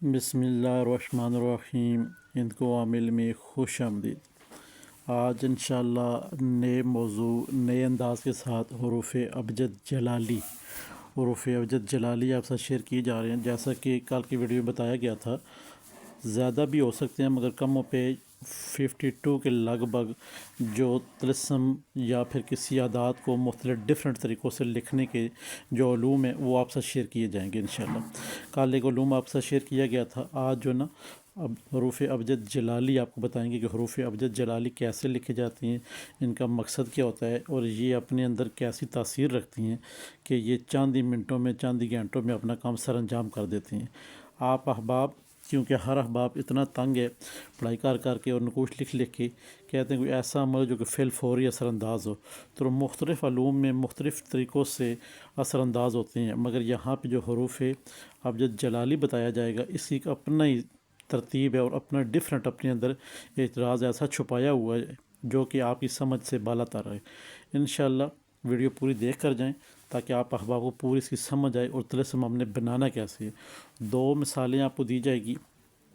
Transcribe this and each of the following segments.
بسم اللہ الرحمن الرحیم ہند کو عامل میں خوش آمدید۔ آج انشاءاللہ نئے موضوع نئے انداز کے ساتھ حروف ابجد جلالی آپ سے شیئر کیے جا رہے ہیں۔ جیسا کہ کل کی ویڈیو میں بتایا گیا تھا، زیادہ بھی ہو سکتے ہیں مگر کم و پیش 52 کے لگ بھگ جو طلسم یا پھر کسی عادات کو مختلف ڈیفرنٹ طریقوں سے لکھنے کے جو علوم ہیں وہ آپ سے شیئر کیے جائیں گے انشاءاللہ۔ کل ایک علوم آپ سے شیئر کیا گیا تھا، آج جو نا اب حروف ابجد جلالی آپ کو بتائیں گے کہ حروف ابجد جلالی کیسے لکھی جاتی ہیں، ان کا مقصد کیا ہوتا ہے اور یہ اپنے اندر کیسی تاثیر رکھتی ہیں کہ یہ چند ہی منٹوں میں چند ہی گھنٹوں میں اپنا کام سر انجام کر دیتی ہیں۔ آپ احباب، کیونکہ ہر احباب اتنا تنگ ہے پڑھائی کر کے اور نقوش لکھ کے، کہتے ہیں کوئی ایسا عمل جو کہ فعل فوری اثر انداز ہو، تو مختلف علوم میں مختلف طریقوں سے اثر انداز ہوتے ہیں، مگر یہاں پہ جو حروف ابجد جلالی بتایا جائے گا، اسی کا اپنا ہی ترتیب ہے اور اپنا ڈیفرنٹ اپنے اندر اعتراض ایسا چھپایا ہوا ہے جو کہ آپ کی سمجھ سے بالا تر ہے۔ انشاءاللہ ویڈیو پوری دیکھ کر جائیں تاکہ آپ احباب کو پوری اس کی سمجھ آئے اور طلسم ہم نے بنانا کیسے ہے۔ 2 مثالیں آپ کو دی جائے گی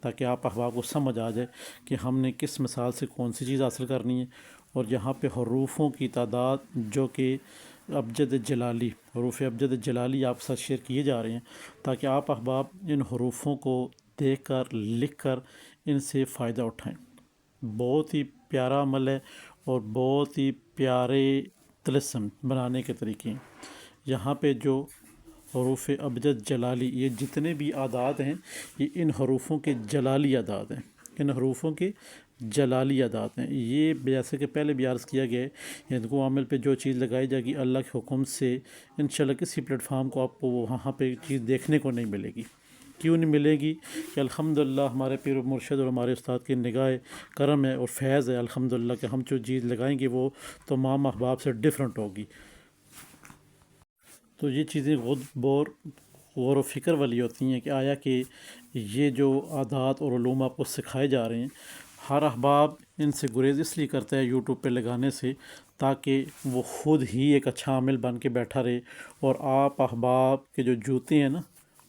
تاکہ آپ احباب کو سمجھ آ جائے کہ ہم نے کس مثال سے کون سی چیز حاصل کرنی ہے، اور یہاں پہ حروفوں کی تعداد جو کہ ابجد جلالی حروف ابجد جلالی آپ ساتھ شیئر کیے جا رہے ہیں تاکہ آپ احباب ان حروفوں کو دیکھ کر لکھ کر ان سے فائدہ اٹھائیں۔ بہت ہی پیارا عمل ہے اور بہت ہی پیارے طلسم بنانے کے طریقے ہیں۔ یہاں پہ جو حروف ابجد جلالی، یہ جتنے بھی اعداد ہیں یہ ان حروفوں کے جلالی اعداد ہیں، ان حروفوں کے جلالی اعداد ہیں۔ یہ جیسے کہ پہلے بھی عرض کیا گیا ہے، ہند کو عامل پہ جو چیز لگائی جائے گی اللہ کے حکم سے انشاءاللہ کسی پلیٹ فارم کو آپ کو وہاں پہ چیز دیکھنے کو نہیں ملے گی۔ کیوں نہیں ملے گی کہ الحمدللہ ہمارے پیر و مرشد اور ہمارے استاد کی نگاہ کرم ہے اور فیض ہے الحمدللہ کہ ہم جو چیز لگائیں گے وہ تمام احباب سے ڈیفرنٹ ہوگی۔ تو یہ چیزیں غور و فکر والی ہوتی ہیں کہ آیا کہ یہ جو عادات اور علوم آپ کو سکھائے جا رہے ہیں، ہر احباب ان سے گریز اس لیے کرتا ہے یوٹیوب پہ لگانے سے تاکہ وہ خود ہی ایک اچھا عامل بن کے بیٹھا رہے اور آپ احباب کے جو جوتے ہیں نا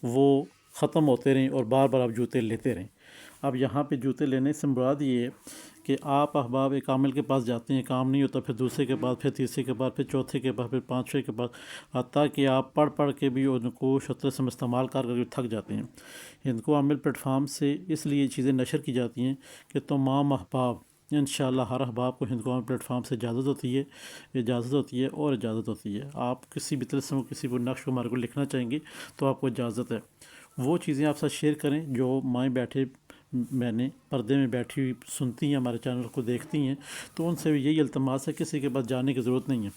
وہ ختم ہوتے رہیں اور بار بار آپ جوتے لیتے رہیں۔ اب یہاں پہ جوتے لینے سے مراد یہ ہے کہ آپ احباب ایک عامل کے پاس جاتے ہیں، کام نہیں ہوتا، پھر دوسرے کے بعد، پھر تیسرے کے بعد، پھر چوتھے کے بعد، پھر پانچویں کے بعد، حتیٰ کہ آپ پڑھ کے بھی وہ نقوش اور طلسم استعمال کر کے تھک جاتے ہیں۔ ہند کو عامل پلیٹ فارم سے اس لیے یہ چیزیں نشر کی جاتی ہیں کہ تمام احباب انشاءاللہ ہر احباب کو ہند کو عامل پلیٹ فارم سے اجازت ہوتی ہے۔ آپ کسی بھی طلسم کسی بھی نقش کو ہمارے کو لکھنا چاہیں گے تو آپ کو اجازت ہے۔ وہ چیزیں آپ ساتھ شیئر کریں جو مائیں بیٹھے میں نے پردے میں بیٹھی ہوئی سنتی ہیں، ہمارے چینل کو دیکھتی ہیں، تو ان سے بھی یہی التماس ہے، کسی کے پاس جانے کی ضرورت نہیں ہے۔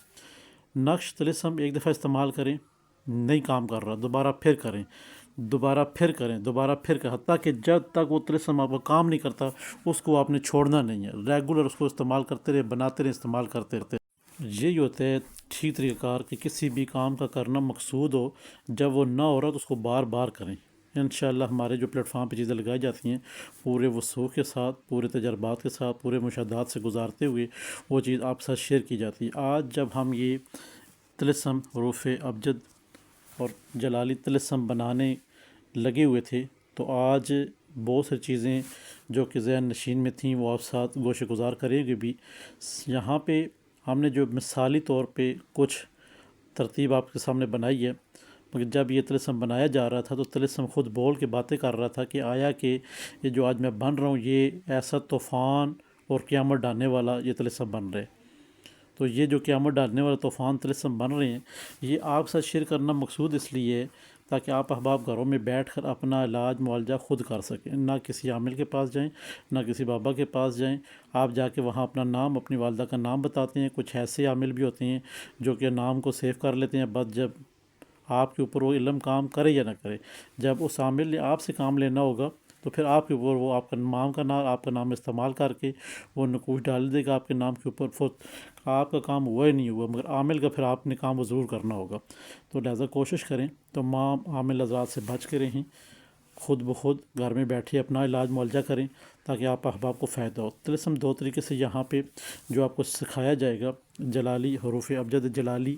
نقش طلسم ایک دفعہ استعمال کریں، نہیں کام کر رہا، دوبارہ پھر کریں، حتیٰ کہ جب تک وہ طلسم آپ کا کام نہیں کرتا اس کو آپ نے چھوڑنا نہیں ہے، ریگولر اس کو استعمال کرتے رہے، بناتے رہے، استعمال کرتے رہتے۔ یہی ہوتا ہے ٹھیک طریقہ کار کہ کسی بھی کام کا کرنا مقصود ہو، جب وہ نہ ہو رہا تو اس کو بار بار کریں۔ انشاءاللہ ہمارے جو پلیٹ فارم پہ چیزیں لگائی جاتی ہیں پورے وثوق کے ساتھ، پورے تجربات کے ساتھ، پورے مشاہدات سے گزارتے ہوئے وہ چیز آپ ساتھ شیئر کی جاتی ہے۔ آج جب ہم یہ طلسم حروف ابجد اور جلالی طلسم بنانے لگے ہوئے تھے تو آج بہت سی چیزیں جو کہ ذہن نشین میں تھیں وہ آپ ساتھ گوشہ گزار کریں گے بھی۔ یہاں پہ ہم نے جو مثالی طور پہ کچھ ترتیب آپ کے سامنے بنائی ہے، مگر جب یہ طلسم بنایا جا رہا تھا تو طلسم خود بول کے باتیں کر رہا تھا کہ آیا کہ یہ جو آج میں بن رہا ہوں یہ ایسا طوفان اور قیامت ڈالنے والا یہ طلسم بن رہے۔ تو یہ جو قیامت ڈالنے والا طوفان طلسم بن رہے ہیں، یہ آپ ساتھ شیئر کرنا مقصود اس لیے ہے تاکہ آپ احباب گھروں میں بیٹھ کر اپنا علاج معالجہ خود کر سکیں، نہ کسی عامل کے پاس جائیں، نہ کسی بابا کے پاس جائیں۔ آپ جا کے وہاں اپنا نام، اپنی والدہ کا نام بتاتے ہیں۔ کچھ ایسے عامل بھی ہوتے ہیں جو کہ نام کو سیو کر لیتے ہیں، بس جب آپ کے اوپر وہ علم کام کرے یا نہ کرے، جب اس عامل نے آپ سے کام لینا ہوگا تو پھر آپ کے اوپر وہ آپ کا نام استعمال کر کے وہ نقوش ڈال دے گا آپ کے نام کے اوپر، آپ کا کام ہوا ہی نہیں ہوا، مگر عامل کا پھر آپ نے کام وہ ضرور کرنا ہوگا۔ تو لہٰذا کوشش کریں تمام عامل حضرات سے بچ کے رہیں، خود بخود گھر میں بیٹھے اپنا علاج معالجہ کریں تاکہ آپ احباب کو فائدہ ہو۔ طلسم 2 طریقے سے یہاں پہ جو آپ کو سکھایا جائے گا، جلالی حروف ابجد جلالی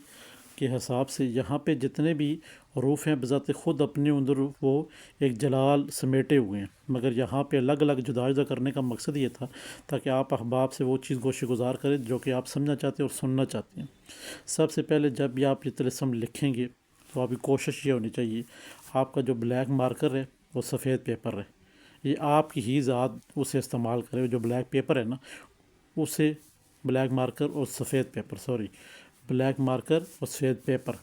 کے حساب سے یہاں پہ جتنے بھی حروف ہیں بذات خود اپنے اندر وہ ایک جلال سمیٹے ہوئے ہیں، مگر یہاں پہ الگ الگ جدا جدا کرنے کا مقصد یہ تھا تاکہ آپ احباب سے وہ چیز گوش گزار کریں جو کہ آپ سمجھنا چاہتے ہیں اور سننا چاہتے ہیں۔ سب سے پہلے جب بھی آپ یہ طلسم لکھیں گے تو آپ کی کوشش یہ ہونی چاہیے آپ کا جو بلیک مارکر ہے وہ سفید پیپر ہے، یہ آپ کی ہی ذات اسے استعمال کرے، جو بلیک پیپر ہے نا اسے بلیک مارکر اور سفید پیپر بلیک مارکر اور سفید پیپر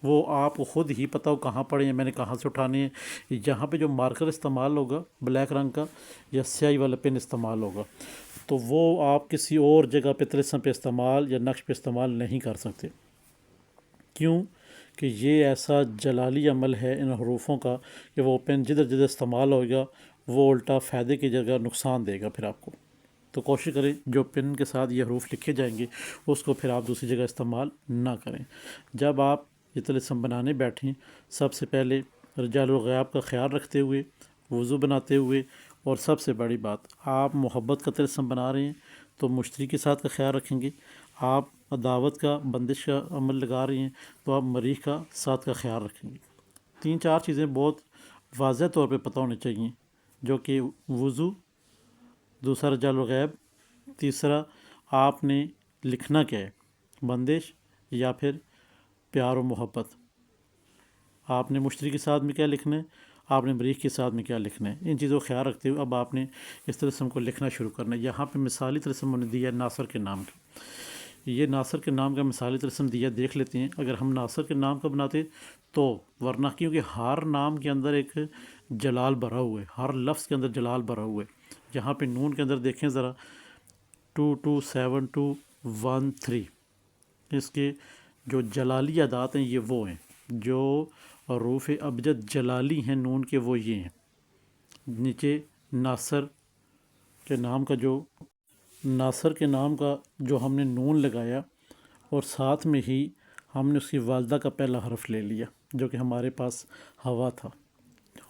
وہ آپ کو خود ہی پتہ ہو کہاں پڑے ہیں، میں نے کہاں سے اٹھانے ہیں۔ یہاں پہ جو مارکر استعمال ہوگا بلیک رنگ کا یا سیاہی والا پین استعمال ہوگا تو وہ آپ کسی اور جگہ پہ طلسم پہ استعمال یا نقش پہ استعمال نہیں کر سکتے، کیوں کہ یہ ایسا جلالی عمل ہے ان حروفوں کا کہ وہ پین جدھر جدھر استعمال ہوگا وہ الٹا فائدے کی جگہ نقصان دے گا پھر آپ کو۔ تو کوشش کریں جو پن کے ساتھ یہ حروف لکھے جائیں گے اس کو پھر آپ دوسری جگہ استعمال نہ کریں۔ جب آپ یہ طلسم بنانے بیٹھیں سب سے پہلے رجال الغیاب کا خیال رکھتے ہوئے، وضو بناتے ہوئے، اور سب سے بڑی بات آپ محبت کا طلسم بنا رہے ہیں تو مشتری کے ساتھ کا خیال رکھیں گے، آپ عداوت کا بندش کا عمل لگا رہے ہیں تو آپ مریخ کا ساتھ کا خیال رکھیں گے۔ 3-4 چیزیں بہت واضح طور پہ پتہ ہونی چاہیے، جو کہ وضو، دوسرا رجال الغیب، تیسرا آپ نے لکھنا کیا ہے، بندش یا پھر پیار و محبت، آپ نے مشتری کے ساتھ میں کیا لکھنا ہے، آپ نے مریخ کے ساتھ میں کیا لکھنا ہے۔ ان چیزوں کا خیال رکھتے ہوئے اب آپ نے اس طلسم کو لکھنا شروع کرنا ہے۔ یہاں پہ مثالی طلسم انہوں نے دیا ہے ناصر کے نام کا، یہ ناصر کے نام کا مثالی طلسم دیا، دیکھ لیتے ہیں۔ اگر ہم ناصر کے نام کا بناتے تو ورنہ کیونکہ ہر نام کے اندر ایک جلال بھرا ہوا ہے، ہر لفظ کے اندر جلال بھرا ہوا ہے۔ یہاں پہ نون کے اندر دیکھیں ذرا 22721 اس کے جو جلالی اعداد ہیں یہ وہ ہیں، جو حروف ابجد جلالی ہیں نون کے وہ یہ ہیں۔ نیچے ناصر کے نام کا جو ہم نے نون لگایا اور ساتھ میں ہی ہم نے اس کی والدہ کا پہلا حرف لے لیا جو کہ ہمارے پاس ہوا تھا،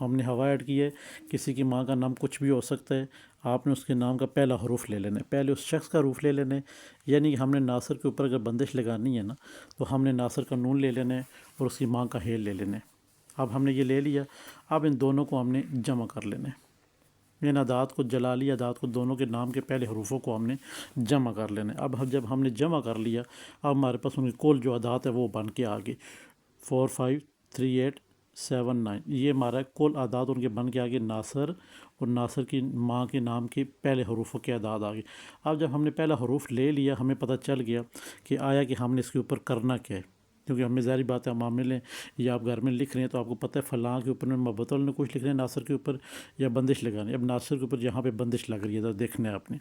ہم نے ہوا ایڈ کی ہے۔ کسی کی ماں کا نام کچھ بھی ہو سکتا ہے، آپ نے اس کے نام کا پہلا حروف لے لینا ہے، پہلے اس شخص کا حروف لے لینا ہے، یعنی کہ ہم نے ناصر کے اوپر اگر بندش لگانی ہے نا تو ہم نے ناصر کا نون لے لینا ہے اور اس کی ماں کا ہیل لے لینا ہے۔ اب ہم نے یہ لے لیا، اب ان دونوں کو ہم نے جمع کر لینا ہے، ان اعداد کو، جلالی اعداد کو، دونوں کے نام کے پہلے حروفوں کو ہم نے جمع کر لینا ہے۔ اب جب ہم نے جمع کر لیا اب ہمارے پاس ان کی کل جو اعداد ہے وہ بن کے آگے 45387 یہ ہمارا کل اعداد ان کے بن کے آگے ناصر اور ناصر کی ماں کے نام کے پہلے حروفوں کے اعداد آگے۔ اب جب ہم نے پہلا حروف لے لیا ہمیں پتہ چل گیا کہ آیا کہ ہم نے اس کے اوپر کرنا کیا ہے، کیونکہ ہمیں ظاہری بات ہے ہم عامل ہیں یا آپ گھر میں لکھ رہے ہیں تو آپ کو پتہ ہے فلاں کے اوپر میں محبت والے نے کچھ لکھ رہے ہیں ناصر کے اوپر یا بندش لگانے ہے۔ اب ناصر کے اوپر یہاں پہ بندش لگ رہی ہے تو دیکھنا ہے آپ نے،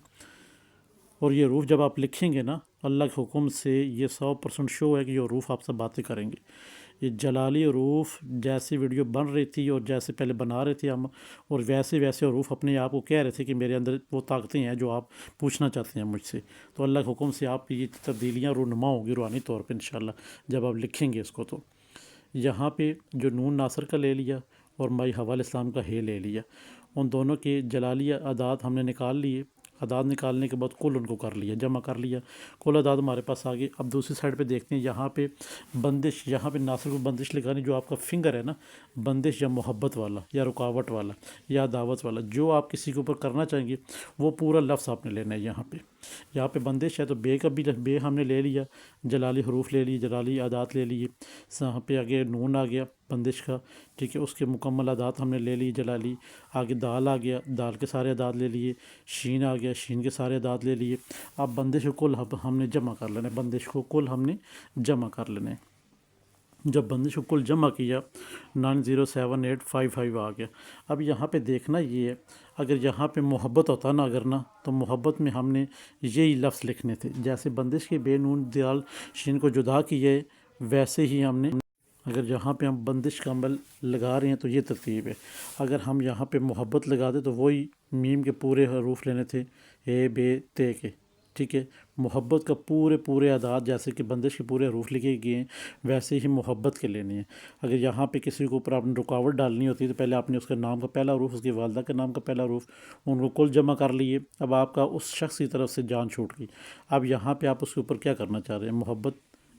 اور یہ حروف جب آپ لکھیں گے نا اللہ کے حکم سے یہ 100% شو ہے کہ یہ حروف آپ سے باتیں کریں گے۔ یہ جلالی حروف جیسی ویڈیو بن رہی تھی اور جیسے پہلے بنا رہے تھے ہم، اور ویسے حروف اپنے آپ کو کہہ رہے تھے کہ میرے اندر وہ طاقتیں ہیں جو آپ پوچھنا چاہتے ہیں مجھ سے، تو اللہ کے حکم سے آپ کی یہ تبدیلیاں رونما ہوں گی روحانی طور پہ انشاءاللہ جب آپ لکھیں گے اس کو۔ تو یہاں پہ جو نون ناصر کا لے لیا اور مائی حوا علیہ السلام کا ہے لے لیا، ان دونوں کے جلالی اعداد ہم نے نکال لیے، اعداد نکالنے کے بعد کل ان کو کر لیا، جمع کر لیا، کل اعداد ہمارے پاس آ گئے۔ اب دوسری سائڈ پہ دیکھتے ہیں یہاں پہ بندش، یہاں پہ ناصر کو بندش لگانی، جو آپ کا فنگر ہے نا بندش یا محبت والا یا رکاوٹ والا یا دعوت والا جو آپ کسی کے اوپر کرنا چاہیں گے وہ پورا لفظ آپ نے لینا ہے۔ یہاں پہ بندش ہے تو بے کا بھی بے ہم نے لے لیا، جلالی حروف لے لیے، جلالی اعداد لے لیے، یہاں پہ آگے نون آ گیا بندش کا، ٹھیک ہے، اس کے مکمل اعداد ہم نے لے لیے جلالی، آگے دال آ گیا، دال کے سارے اعداد لے لیے، شین آ گیا، شین کے سارے اعداد لے لیے۔ اب بندش کو کل ہم نے جمع کر لینا ہے، بندش کو کل ہم نے جمع کر لینا ہے۔ جب بندش کو کل جمع کیا 907855 آ گیا۔ اب یہاں پہ دیکھنا یہ ہے اگر یہاں پہ محبت ہوتا نا اگر نا تو محبت میں ہم نے یہی لفظ لکھنے تھے، جیسے بندش کے بے نون دال شین کو جدا کیے ویسے ہی ہم نے، اگر یہاں پہ ہم بندش کا عمل لگا رہے ہیں تو یہ ترتیب ہے، اگر ہم یہاں پہ محبت لگا دیں تو وہی میم کے پورے حروف لینے تھے اے بے تے کے، ٹھیک ہے، محبت کا پورے اعداد جیسے کہ بندش کے پورے حروف لکھے گئے ہیں ویسے ہی محبت کے لینے ہیں۔ اگر یہاں پہ کسی کے اوپر آپ نے رکاوٹ ڈالنی ہوتی ہے تو پہلے آپ نے اس کے نام کا پہلا حروف، اس کی والدہ کے نام کا پہلا حروف، ان کو کل جمع کر لیے۔ اب آپ کا اس شخص کی طرف سے جان چھوٹ گئی، اب یہاں پہ آپ اس کے اوپر کیا کرنا چاہ رہے ہیں، محبت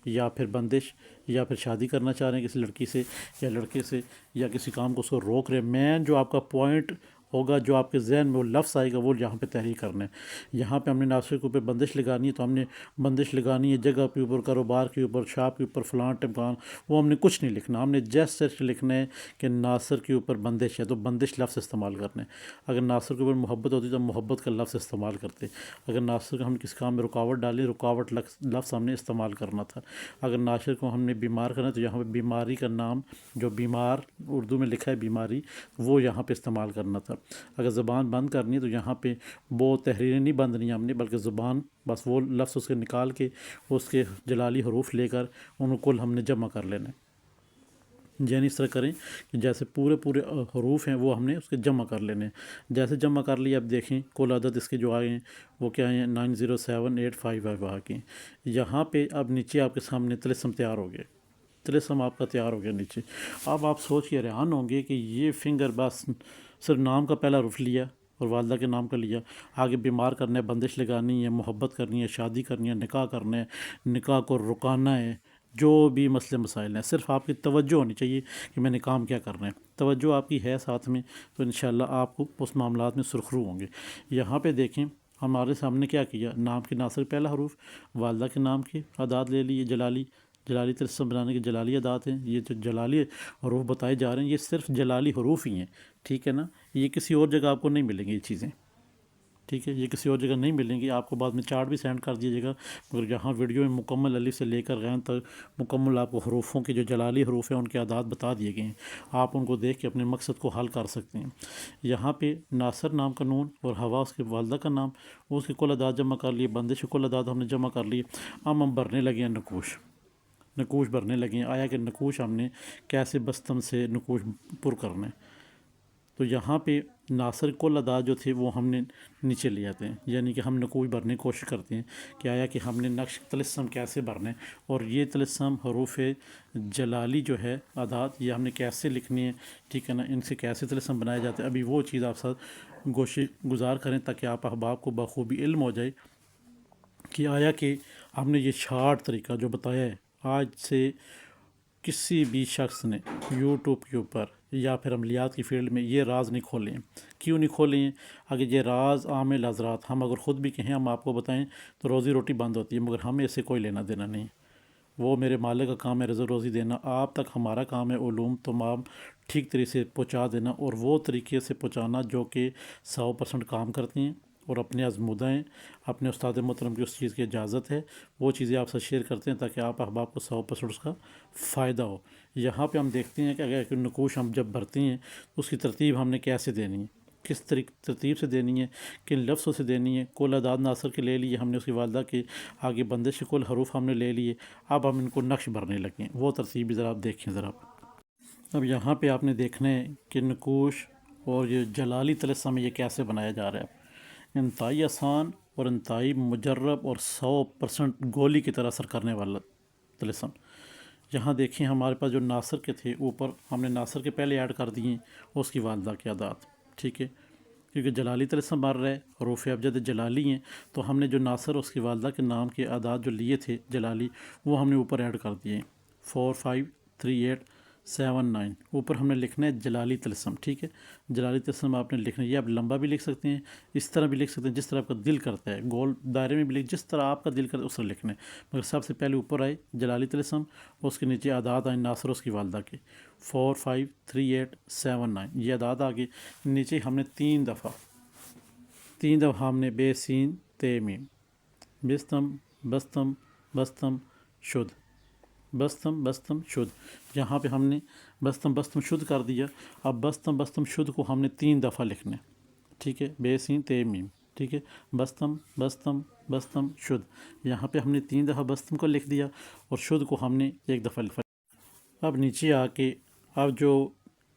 یا پھر بندش یا پھر شادی کرنا چاہ رہے ہیں کسی لڑکی سے یا لڑکے سے یا کسی کام کو اس کو روک رہے ہیں، مین جو آپ کا پوائنٹ ہوگا، جو آپ کے ذہن میں وہ لفظ آئے گا، وہ یہاں پہ تحریر کرنا ہے۔ یہاں پہ ہم نے ناصر کے اوپر بندش لگانی ہے، تو ہم نے بندش لگانی ہے جگہ کے اوپر، کاروبار کے اوپر، شاپ کے اوپر، فلاں ٹمکان، وہ ہم نے کچھ نہیں لکھنا، ہم نے جسٹ صرف لکھنا ہے کہ ناصر کے اوپر بندش ہے، تو بندش لفظ استعمال کرنا ہے۔ اگر ناصر کے اوپر محبت ہوتی تو ہم محبت کا لفظ استعمال کرتے، اگر ناصر کو ہم کسی کام میں رکاوٹ ڈالیں، رکاوٹ لفظ ہم نے استعمال کرنا تھا، اگر ناصر کو ہم نے بیمار کرنا تو یہاں پہ بیماری کا نام جو بیمار اردو میں لکھا ہے بیماری، وہ یہاں پہ استعمال کرنا تھا۔ اگر زبان بند کرنی ہے تو یہاں پہ وہ تحریریں نہیں بندنی ہم نے، بلکہ زبان بس وہ لفظ اس کے نکال کے اس کے جلالی حروف لے کر ان کو ہم نے جمع کر لینا ہے۔ یعنی اس طرح کریں کہ جیسے پورے حروف ہیں وہ ہم نے اس کے جمع کر لینے ہیں۔ جیسے جمع کر لیے، اب دیکھیں کل عدد اس کے جو آئے ہیں وہ کیا ہیں، 907855 آ کے یہاں پہ اب نیچے آپ کے سامنے طلسم تیار ہو گئے، طلسم آپ کا تیار ہو گیا نیچے۔ اب آپ سوچ کے حیران ہوں گے کہ یہ فنگر بس صرف نام کا پہلا حرف لیا اور والدہ کے نام کا لیا، آگے بیمار کرنا ہے، بندش لگانی ہے، محبت کرنی ہے، شادی کرنی ہے، نکاح کرنا ہے، نکاح کو رکانا ہے، جو بھی مسئلے مسائل ہیں، صرف آپ کی توجہ ہونی چاہیے کہ میں نے کام کیا کرنا ہے۔ توجہ آپ کی ہے ساتھ میں تو انشاءاللہ آپ کو اس معاملات میں سرخرو ہوں گے۔ یہاں پہ دیکھیں ہمارے سامنے کیا کیا، نام کے ناصر پہلا حروف، والدہ کے نام کے اعداد لے لیے، جلالی طلسم بنانے کے جلالی اعداد ہیں۔ یہ جو جلالی حروف بتائے جا رہے ہیں یہ صرف جلالی حروف ہی ہیں، ٹھیک ہے نا، یہ کسی اور جگہ آپ کو نہیں ملیں گی یہ چیزیں، ٹھیک ہے، یہ کسی اور جگہ نہیں ملیں گی۔ آپ کو بعد میں چارٹ بھی سینڈ کر دیجیے گا، مگر یہاں ویڈیو میں مکمل الف سے لے کر غین تک مکمل آپ کو حروفوں کے جو جلالی حروف ہیں ان کے اعداد بتا دیے گئے ہیں، آپ ان کو دیکھ کے اپنے مقصد کو حل کر سکتے ہیں۔ یہاں پہ ناصر نام کا نون اور ہوا اس کے والدہ کا نام، اس کے کل اعداد جمع کر لیے، بندش کے کل اعداد ہم نے جمع کر لیے۔ اب ہم بھرنے لگے ہیں نقوش بھرنے لگے ہیں، آیا کہ نقوش ہم نے کیسے بستم سے نقوش پر کرنا ہے۔ تو یہاں پہ ناصر کل اعداد جو تھے وہ ہم نے نیچے لے آتے ہیں، یعنی کہ ہم نقوش بھرنے کی کوشش کرتے ہیں کہ آیا کہ ہم نے نقش طلسم کیسے بھرنے، اور یہ طلسم حروف جلالی جو ہے اعداد یہ ہم نے کیسے لکھنی ہے، ٹھیک ہے نا، ان سے کیسے طلسم بنائے جاتے ہیں۔ ابھی وہ چیز آپ ساتھ گزار کریں تاکہ آپ احباب کو بخوبی علم ہو جائے کہ آیا کہ ہم نے یہ شارٹ طریقہ جو بتایا ہے، آج سے کسی بھی شخص نے یوٹیوب کے اوپر یا پھر عملیات کی فیلڈ میں یہ راز نہیں کھولے ہیں۔ کیوں نہیں کھولے ہیں؟ اگر یہ راز عامل حضرات ہم اگر خود بھی کہیں ہم آپ کو بتائیں تو روزی روٹی بند ہوتی ہے، مگر ہمیں اس سے کوئی لینا دینا نہیں، وہ میرے مالک کا کام ہے رزق روزی دینا، آپ تک ہمارا کام ہے علوم تمام ٹھیک طریقے سے پہنچا دینا، اور وہ طریقے سے پہنچانا جو کہ 100% کام کرتی ہیں اور اپنے آزمودہ ہیں، اپنے استاد محترم کی اس چیز کی اجازت ہے، وہ چیزیں آپ سے شیئر کرتے ہیں تاکہ آپ احباب کو 100% اس کا فائدہ ہو۔ یہاں پہ ہم دیکھتے ہیں کہ اگر کوئی نقوش ہم جب بھرتے ہیں تو اس کی ترتیب ہم نے کیسے دینی ہے، کس ترتیب سے دینی ہے، کن لفظوں سے دینی ہے۔ کل اعداد ناصر کے لے لیے ہم نے، اس کی والدہ کے آگے بندش کے کل حروف ہم نے لے لیے، اب ہم ان کو نقش بھرنے لگے ہیں، وہ ترتیب بھی ذرا آپ دیکھیں ذرا۔ اب یہاں پہ آپ نے دیکھنا ہے کہ نقوش اور یہ جلالی طلسم یہ کیسے بنایا جا رہا ہے، انتہائی آسان اور انتہائی مجرب اور 100% گولی کی طرح اثر کرنے والا طلسم۔ یہاں دیکھیں ہمارے پاس جو ناصر کے تھے اوپر ہم نے ناصر کے پہلے ایڈ کر دیے اس کی والدہ کے اعداد، ٹھیک ہے، کیونکہ جلالی طلسم بھر رہے حروف ابجد جلالی ہیں، تو ہم نے جو ناصر اس کی والدہ کے نام کے اعداد جو لیے تھے جلالی وہ ہم نے اوپر ایڈ کر دیے، 4 5 3 8 7 9، اوپر ہم نے لکھنا ہے جلالی طلسم، ٹھیک ہے، جلالی طلسم آپ نے لکھنا ہے، یہ آپ لمبا بھی لکھ سکتے ہیں، اس طرح بھی لکھ سکتے ہیں جس طرح آپ کا دل کرتا ہے، گول دائرے میں بھی جس طرح آپ کا دل کرتا ہے اس طرح لکھنا ہے، مگر سب سے پہلے اوپر آئے جلالی طلسم، اس کے نیچے اعداد آئے ناصر اس کی والدہ کے 4 5 3 8 7 9، یہ اعداد آگے نیچے ہم نے تین دفعہ ہم نے بے سین تے میم، بستم بستم بستم شد، بستم بستم شد، یہاں پہ ہم نے بستم بستم شد کر دیا۔ اب بستم بستم شد کو ہم نے 3 دفعہ لکھنا ہے، ٹھیک ہے، بے سین تے میم، ٹھیک ہے، بستم بستم بستم شد، یہاں پہ ہم نے 3 دفعہ بستم کو لکھ دیا اور شد کو ہم نے 1 دفعہ لکھا۔ اب نیچے آ کے اب جو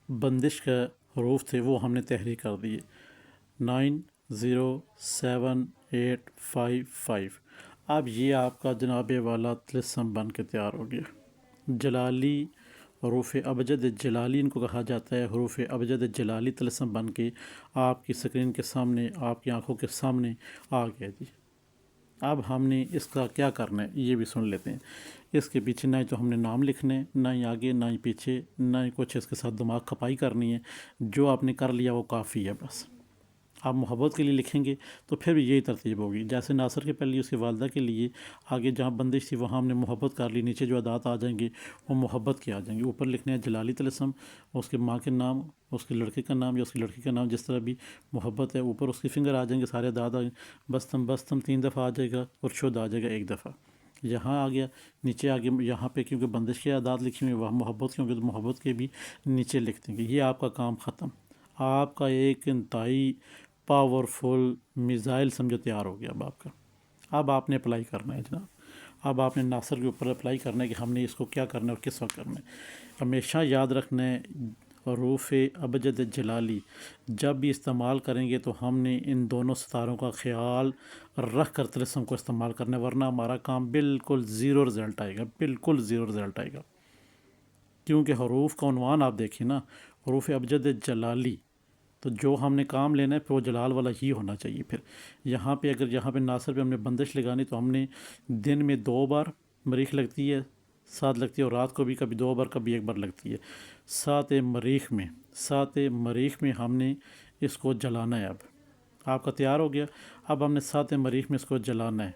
بندش کا حروف تھے وہ ہم نے تحریر کر دیے، 9 0 7 8 5 5۔ اب یہ آپ کا جناب والا طلسم بن کے تیار ہو گیا۔ جلالی حروف ابجد جلالی ان کو کہا جاتا ہے، حروف ابجد جلالی طلسم بن کے آپ کی سکرین کے سامنے، آپ کی آنکھوں کے سامنے آ گیا جی۔ اب ہم نے اس کا کیا کرنا ہے یہ بھی سن لیتے ہیں۔ اس کے پیچھے نہ ہی تو ہم نے نام لکھنے، نہ ہی آگے، نہ ہی پیچھے، نہ ہی کچھ اس کے ساتھ دماغ کھپائی کرنی ہے۔ جو آپ نے کر لیا وہ کافی ہے بس۔ آپ محبت کے لیے لکھیں گے تو پھر بھی یہی ترتیب ہوگی، جیسے ناصر کے پہلے اس کی والدہ کے لیے آگے جہاں بندش تھی وہاں ہم نے محبت کر لی، نیچے جو ادات آ جائیں گے وہ محبت کے آ جائیں گے۔ اوپر لکھنے ہیں جلالی طلسم، اس کے ماں کے نام، اس کے لڑکے کا نام یا اس کی لڑکی کا نام، جس طرح بھی محبت ہے۔ اوپر اس کی فنگر آ جائیں گے، سارے ادات آ جائیں گے۔ بستم بستم 3 دفعہ آ جائے گا اور شد آ جائے گا 1 دفعہ۔ یہاں آ گیا، نیچے آگے یہاں پہ کیونکہ بندش کے اعداد لکھی ہوئی، وہاں محبت کیونکہ تو محبت کے بھی نیچے لکھ دیں گے۔ یہ آپ کا کام ختم۔ آپ کا ایک انتہائی پاورفل میزائل سمجھو تیار ہو گیا اب آپ کا۔ اب آپ نے اپلائی کرنا ہے جناب، اب آپ نے ناصر کے اوپر اپلائی کرنا ہے کہ ہم نے اس کو کیا کرنا ہے اور کس وقت کرنا ہے۔ ہمیشہ یاد رکھنا ہے حروف ابجد جلالی جب بھی استعمال کریں گے تو ہم نے ان دونوں ستاروں کا خیال رکھ کر طلسم کو استعمال کرنا ہے، ورنہ ہمارا کام بالکل زیرو رزلٹ آئے گا، بالکل زیرو رزلٹ آئے گا۔ کیونکہ حروف کا عنوان آپ دیکھیں نا، حروف ابجد جلالی، تو جو ہم نے کام لینا ہے پھر وہ جلال والا ہی ہونا چاہیے۔ پھر یہاں پہ اگر یہاں پہ ناصر پہ ہم نے بندش لگانی تو ہم نے دن میں 2 بار مریخ لگتی ہے، ساتھ لگتی ہے، اور رات کو بھی کبھی 2 بار کبھی 1 بار لگتی ہے۔ ساتھ مریخ میں ہم نے اس کو جلانا ہے۔ اب آپ کا تیار ہو گیا۔ اب ہم نے ساتھ مریخ میں اس کو جلانا ہے۔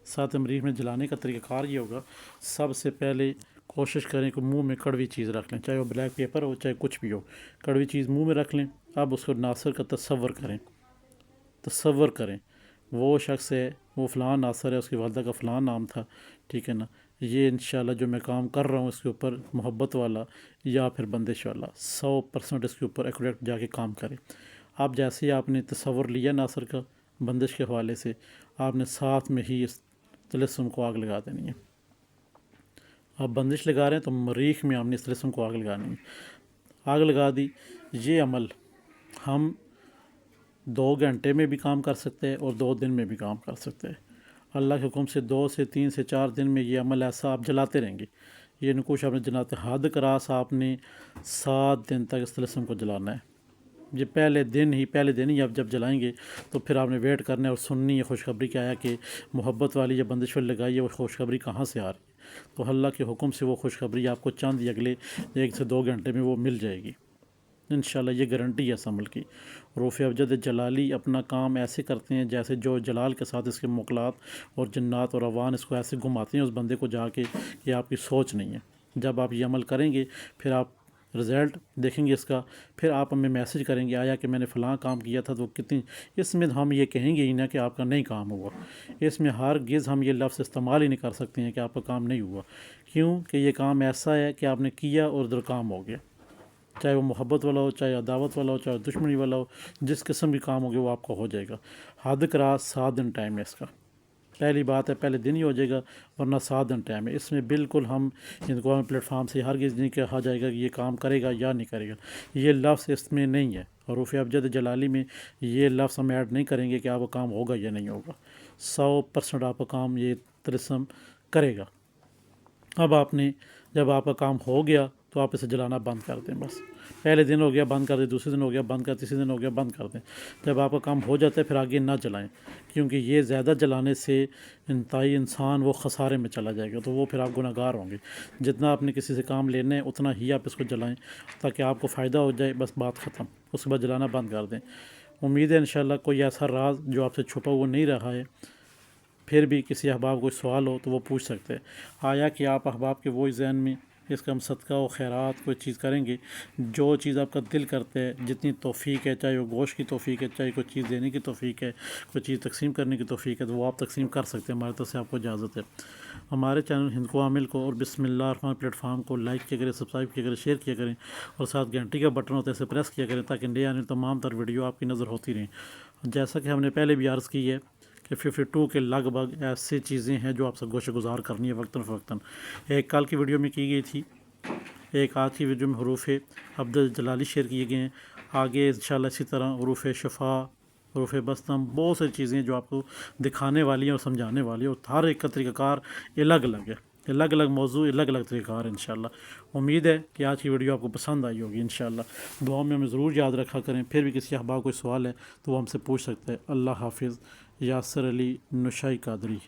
ساتھ مریخ میں جلانے کا طریقہ کار یہ ہوگا، سب سے پہلے کوشش کریں کہ منہ میں کڑوی چیز رکھ لیں، چاہے وہ بلیک پیپر ہو چاہے کچھ بھی ہو، کڑوی چیز منہ میں رکھ لیں۔ اب اس کو ناصر کا تصور کریں وہ شخص ہے، وہ فلاں ناصر ہے، اس کی والدہ کا فلاں نام تھا، ٹھیک ہے نا۔ یہ انشاءاللہ جو میں کام کر رہا ہوں اس کے اوپر محبت والا یا پھر بندش والا 100% اس کے اوپر ایکوریٹ جا کے کام کریں۔ اب جیسے ہی آپ نے تصور لیا ناصر کا بندش کے حوالے سے، آپ نے ساتھ میں ہی اس طلسم کو آگ لگا دینی ہے۔ آپ بندش لگا رہے ہیں تو مریخ میں ہم نے اس طلسم کو آگ لگانی ہے۔ آگ لگا دی۔ یہ عمل ہم 2 گھنٹے میں بھی کام کر سکتے ہیں اور 2 دن میں بھی کام کر سکتے ہیں۔ اللہ کے حکم سے 2 سے 3 سے 4 دن میں یہ عمل ایسا آپ جلاتے رہیں گے۔ یہ نکوش آپ نے جلاتے، حد کراس آپ نے 7 دن تک اس طلسم کو جلانا ہے۔ یہ پہلے دن ہی آپ جب جلائیں گے تو پھر آپ نے ویٹ کرنا ہے اور سننی ہے خوشخبری کیا ہے کہ محبت والی یا بندش والی لگائی ہے، وہ خوشخبری کہاں سے آ رہی ہے۔ تو اللہ کے حکم سے وہ خوشخبری آپ کو چند ہی اگلے 1 سے 2 گھنٹے میں وہ مل جائے گی انشاءاللہ۔ یہ گارنٹی ہے اس عمل کی۔ حروف ابجد جلالی اپنا کام ایسے کرتے ہیں جیسے جو جلال کے ساتھ اس کے موکلات اور جنات اور روان اس کو ایسے گھماتے ہیں اس بندے کو جا کے کہ آپ کی سوچ نہیں ہے۔ جب آپ یہ عمل کریں گے پھر آپ رزلٹ دیکھیں گے اس کا، پھر آپ ہمیں میسج کریں گے آیا کہ میں نے فلاں کام کیا تھا تو کتنی۔ اس میں ہم یہ کہیں گے ہی نہ کہ آپ کا نہیں کام ہوا، اس میں ہرگز ہم یہ لفظ استعمال ہی نہیں کر سکتے ہیں کہ آپ کا کام نہیں ہوا، کیوں کہ یہ کام ایسا ہے کہ آپ نے کیا اور ادھر کام ہو گیا، چاہے وہ محبت والا ہو، چاہے عداوت والا ہو، چاہے دشمنی والا ہو، جس قسم کی کام ہوگی وہ آپ کا ہو جائے گا۔ حد کراس 7 دن ٹائم ہے اس کا۔ پہلی بات ہے پہلے دن ہی ہو جائے گا، ورنہ 7 دن ٹائم ہے۔ اس میں بالکل ہم ہندوقومی پلیٹ فارم سے ہرگز نہیں کہا جائے گا کہ یہ کام کرے گا یا نہیں کرے گا، یہ لفظ اس میں نہیں ہے۔ حروف ابجد جلالی میں یہ لفظ ہم ایڈ نہیں کریں گے کہ آپ کا کام ہوگا یا نہیں ہوگا۔ 100% آپ کا کام یہ طلسم کرے گا۔ اب آپ نے جب آپ کا کام ہو گیا تو آپ اسے جلانا بند کر دیں بس۔ پہلے دن ہو گیا بند کر دیں، دوسرے دن ہو گیا بند کر دیں، تیسرے دن ہو گیا بند کر دیں۔ جب آپ کا کام ہو جاتا ہے پھر آگے نہ جلائیں، کیونکہ یہ زیادہ جلانے سے انتہائی انسان وہ خسارے میں چلا جائے گا، تو وہ پھر آپ گناہ گار ہوں گے۔ جتنا آپ نے کسی سے کام لینا ہے اتنا ہی آپ اس کو جلائیں تاکہ آپ کو فائدہ ہو جائے، بس بات ختم۔ اس کے بعد جلانا بند کر دیں۔ امید ہے انشاءاللہ کوئی ایسا راز جو آپ سے چھپا ہوا نہیں رہا ہے۔ پھر بھی کسی احباب کوئی سوال ہو تو وہ پوچھ سکتے ہیں۔ آیا کہ آپ احباب کے وہی ذہن میں اس کا ہم صدقہ و خیرات کوئی چیز کریں گے، جو چیز آپ کا دل کرتے ہے، جتنی توفیق ہے، چاہے وہ گوشت کی توفیق ہے، چاہے کوئی چیز دینے کی توفیق ہے، کوئی چیز تقسیم کرنے کی توفیق ہے، تو وہ آپ تقسیم کر سکتے ہیں، ہماری طرف سے آپ کو اجازت ہے۔ ہمارے چینل ہند کو عامل کو اور بسم اللہ الرحمن پلیٹ فارم کو لائک کیا کریں، سبسکرائب کیا کریں، شیئر کیا کریں، اور ساتھ گھنٹی کا بٹن ہوتا ہے اسے پریس کیا کریں تاکہ نئے آنے تمام تر ویڈیو آپ کی نظر ہوتی رہیں۔ جیسا کہ ہم نے پہلے بھی عرض کی ہے کہ 52 کے لگ بھگ ایسی چیزیں ہیں جو آپ سے گوشہ گزار کرنی ہے وقتاً فوقتاً۔ ایک کل کی ویڈیو میں کی گئی تھی، ایک آج کی ویڈیو میں حروف ابجد جلالی شیئر کیے گئے ہیں۔ آگے انشاءاللہ اسی طرح حروف شفا، حروف بستم، بہت ساری چیزیں جو آپ کو دکھانے والی ہیں اور سمجھانے والی ہیں، اور ہر ایک کا طریقہ کار الگ الگ ہے، الگ الگ موضوع، الگ الگ طریقہ کار انشاءاللہ۔ امید ہے کہ آج کی ویڈیو آپ کو پسند آئی ہوگی انشاءاللہ۔ دعاؤں میں ہمیں ضرور یاد رکھا کریں۔ پھر بھی کسی احباب کوئی سوال ہے تو وہ ہم سے پوچھ سکتے ہیں۔ اللہ حافظ۔ یاسر علی نشائی قادری.